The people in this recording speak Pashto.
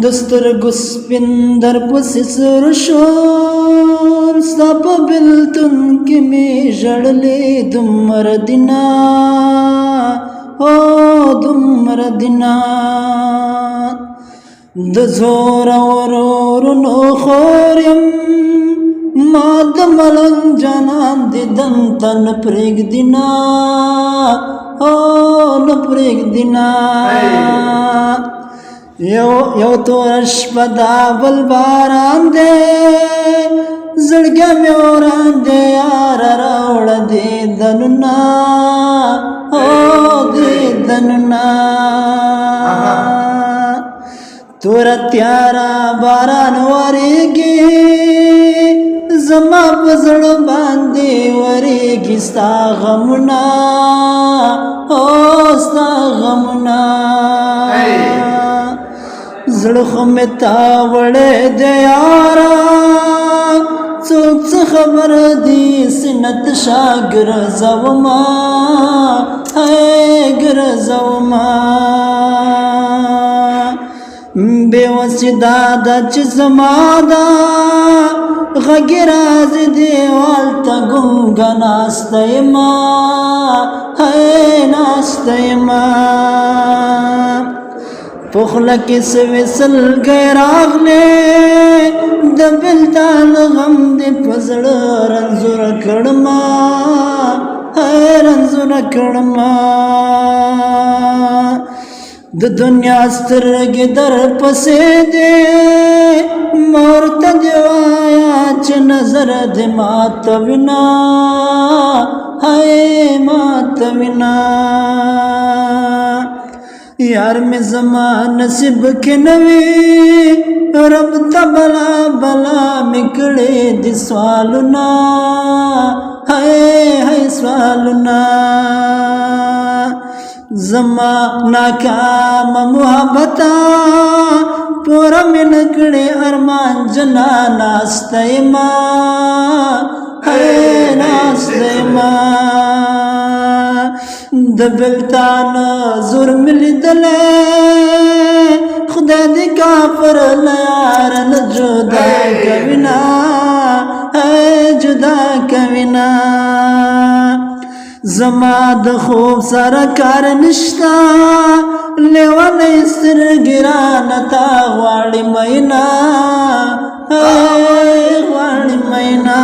دسترګو سپین در پسې سر شول ستا په بېلتون کې مې ژړلې دومره دینه هو دومره دینه د زورورو ورونو خور یم ما د ملنګ جانان دیدن ته نه پرېږدي نه هو نه پرېږدي نه یو تور شپه دا بل باران دی زړګی مې وران دی یاره راوړه دیدنونه هو دیدنونه توره تیاره باران ورېږي زما په زړه باندې ورېږي ستا غمونه هو ستا غمونه زړه خو مې تا وړی دی یاره څوک څه خبره دي سینه تشه ګرځومه ګرځومه بېوسي دا ده چې زما ده غږ راځي دیوال ته ګونګه ناسته یمه ناسته یمه په خوله کې سوې سلګی راغلی د بېلتان غم دې په زړه رنځوره کړمه رنځوره کړمه د دنیا سترګې در پسې دې مور ته دې وایا چې نظر دې ماته وینا ماته وینا یار مې زما نصیب کې نه وي رب ته بلا بلا مې کړې دي سوالونه سوالونه زما ناکامه محبته پوره مې نه کړې ارمان جنان ناسته یمه ناسته یمه د بېلتان زور مې لیدلی خدای دې کافر له یاره نه جدا کوینه جدا کوینه زما د خوب سره کار نشته لیونی سترګې رانه تا غواړي مینا غواړي مینا